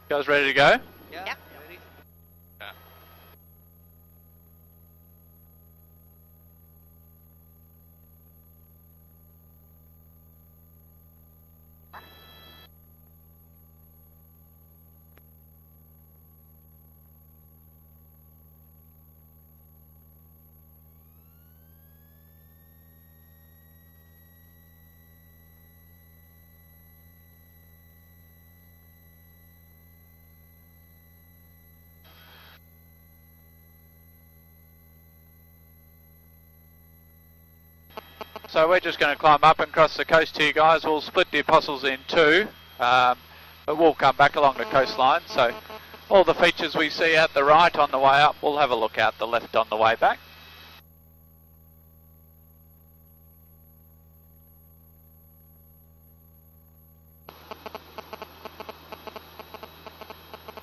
Guys ready to go? Yeah. Yep. Ready. Yeah. So we're just going to climb up and cross the coast here, guys. We'll split the Apostles in two, but we'll come back along the coastline. So all the features we see out the right on the way up, we'll have a look out the left on the way back.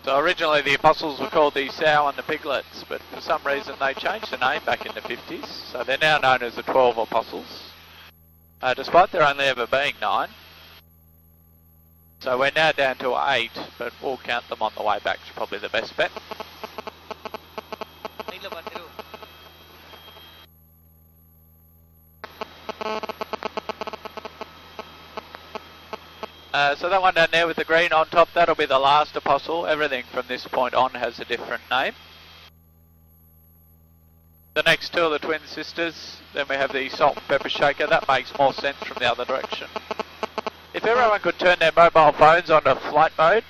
So originally the Apostles were called the Sow and the Piglets, but for some reason they changed the name back in the 50s. So they're now known as the 12 Apostles, despite there only ever being 9. So we're now down to 8, but we'll count them on the way back. It's probably the best bet. So that one down there with the green on top, that'll be the last Apostle. Everything from this point on has a different name. The next two are the Twin Sisters. Then we have the Salt and Pepper Shaker. That makes more sense from the other direction. If everyone could turn their mobile phones onto flight mode,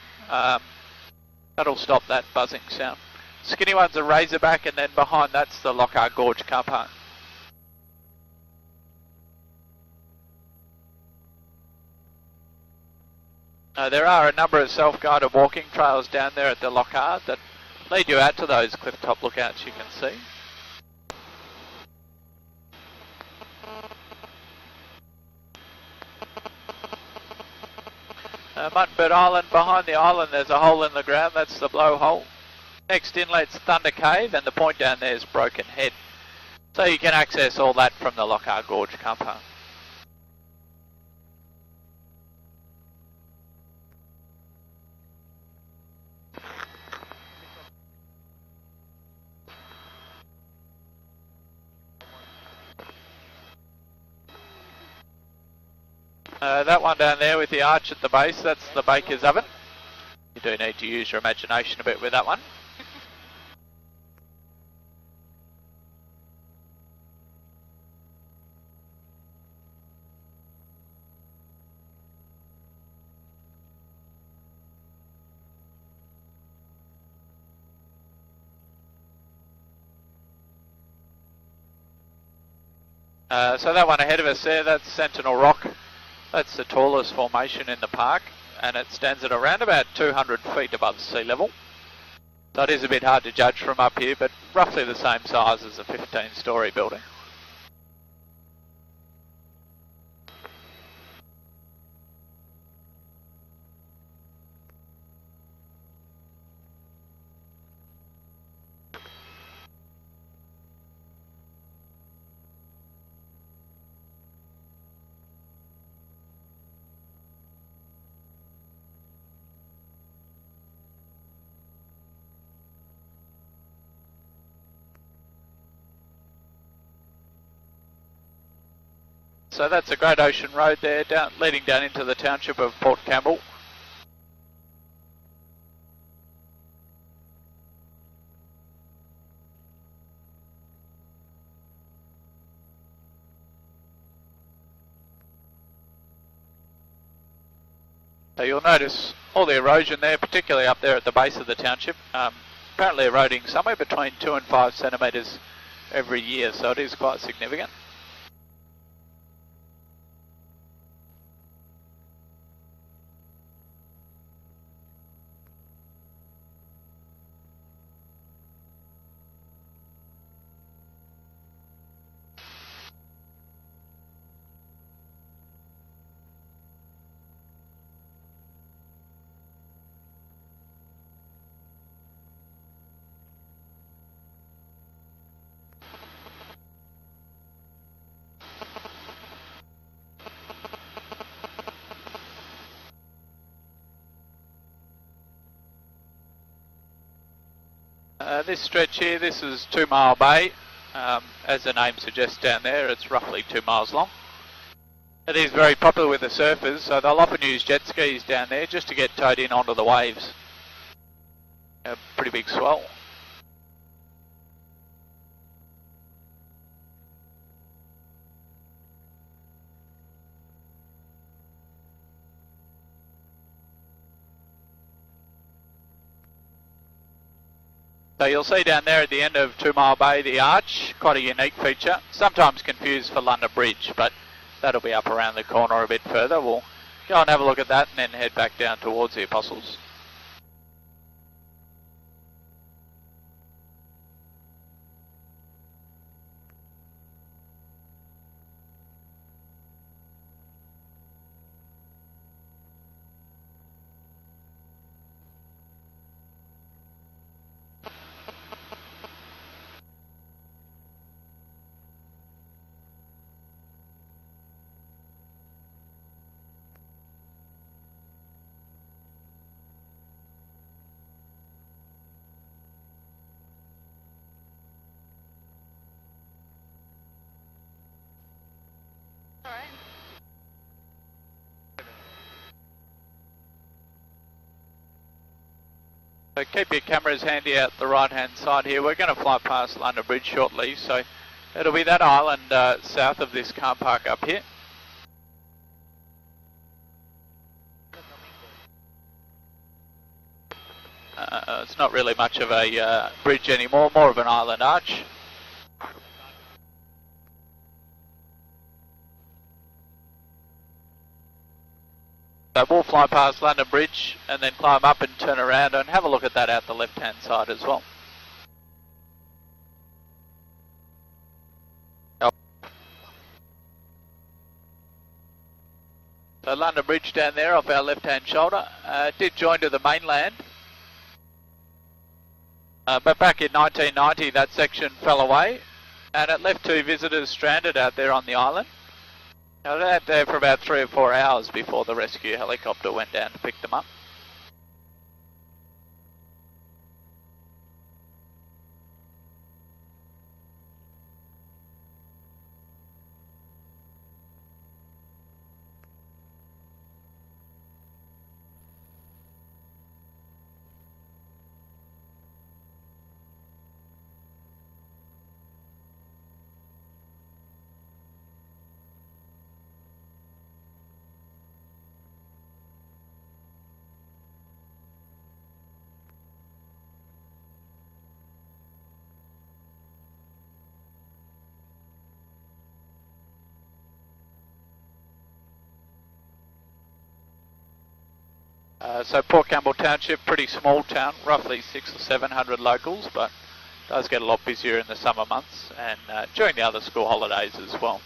that'll stop that buzzing sound. Skinny one's a Razorback, and then behind that's the Lockhart Gorge car park. There are a number of self-guided walking trails down there at the Lockhart that lead you out to those cliff top lookouts you can see. Mudbird Island, behind the island there's a hole in the ground, that's the blowhole. Next inlet's Thunder Cave, and the point down there is Broken Head. So you can access all that from the Lockhart Gorge car park. That one down there with the arch at the base, that's the baker's oven. You do need to use your imagination a bit with that one. So that one ahead of us there, that's Sentinel Rock. That's the tallest formation in the park, and it stands at around about 200 feet above sea level. So it is a bit hard to judge from up here, but roughly the same size as a 15-storey building. So that's a Great Ocean Road there, leading down into the township of Port Campbell. So you'll notice all the erosion there, particularly up there at the base of the township. Apparently eroding somewhere between 2 and 5 centimetres every year, so it is quite significant. This stretch here, this is 2 Mile Bay. As the name suggests down there, it's roughly 2 miles long. It is very popular with the surfers, so they'll often use jet skis down there just to get towed in onto the waves. A pretty big swell. So you'll see down there at the end of 2 Mile Bay the arch, quite a unique feature, sometimes confused for London Bridge, but that'll be up around the corner a bit further. We'll go and have a look at that and then head back down towards the Apostles. So keep your cameras handy out the right hand side here. We're going to fly past London Bridge shortly, so it'll be that island south of this car park up here. It's not really much of a bridge anymore, more of an island arch. So we'll fly past London Bridge and then climb up and turn around and have a look at that out the left hand side as well. So London Bridge down there off our left hand shoulder, did join to the mainland. But back in 1990 that section fell away and it left 2 visitors stranded out there on the island. Now they were out there for about 3 or 4 hours before the rescue helicopter went down to pick them up. So Port Campbell Township, pretty small town, roughly 600 or 700 locals, but does get a lot busier in the summer months and during the other school holidays as well.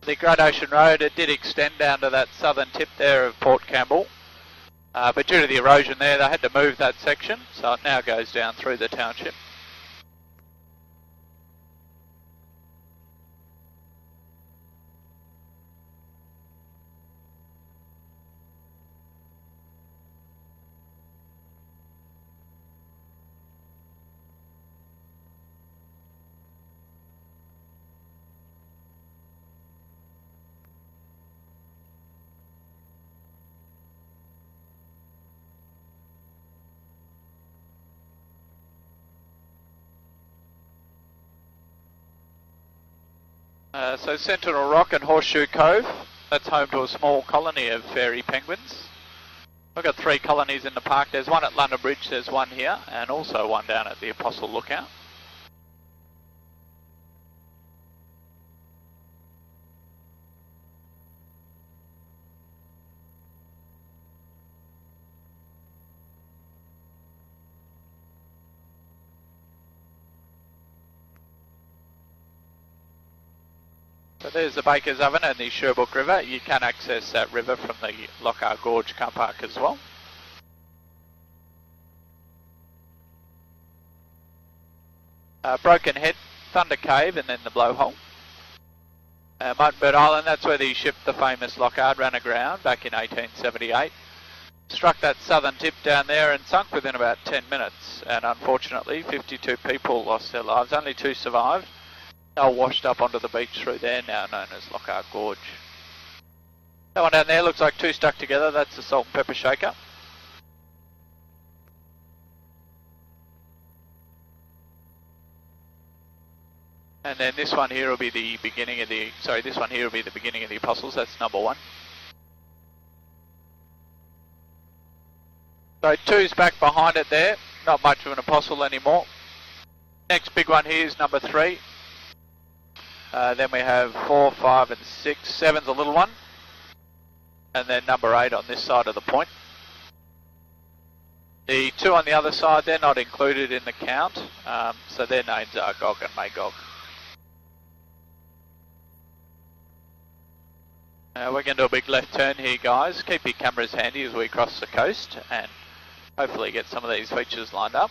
The Great Ocean Road, it did extend down to that southern tip there of Port Campbell, but due to the erosion there, they had to move that section, so it now goes down through the township. So Sentinel Rock and Horseshoe Cove, that's home to a small colony of fairy penguins. We've got 3 colonies in the park. There's one at London Bridge, there's one here, and also one down at the Apostle Lookout. So there's the Baker's Oven and the Sherbrooke River. You can access that river from the Lockhart Gorge car park as well. Broken Head, Thunder Cave and then the Blowhole. Martin Bird Island, that's where the ship, the famous Lockhart, ran aground back in 1878. Struck that southern tip down there and sunk within about 10 minutes. And unfortunately, 52 people lost their lives. Only 2 survived. They were washed up onto the beach through there, now known as Lockhart Gorge. That one down there looks like 2 stuck together. That's the Salt and Pepper Shaker. And then this one here will be the beginning of the, this one here will be the beginning of the Apostles. That's number 1. So 2's back behind it there. Not much of an Apostle anymore. Next big one here is number 3. Then we have 4, 5 and 6. 7's a little one. And then number 8 on this side of the point. The 2 on the other side, they're not included in the count. So their names are Gog and Magog. We're going to do a big left turn here, guys. Keep your cameras handy as we cross the coast and hopefully get some of these features lined up.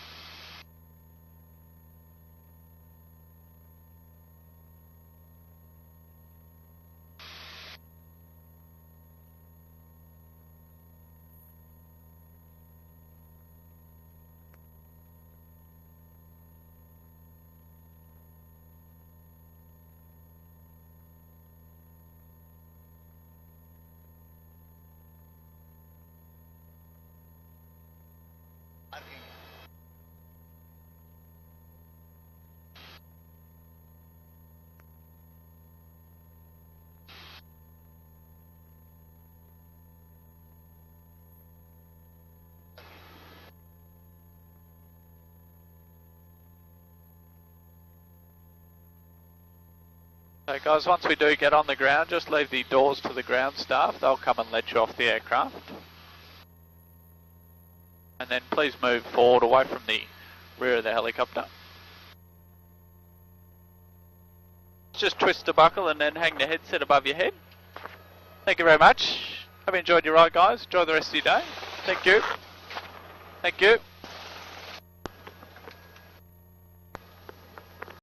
So guys, once we do get on the ground, just leave the doors to the ground staff. They'll come and let you off the aircraft. And then please move forward away from the rear of the helicopter. Just twist the buckle and then hang the headset above your head. Thank you very much. Hope you enjoyed your ride, guys. Enjoy the rest of your day. Thank you. Thank you.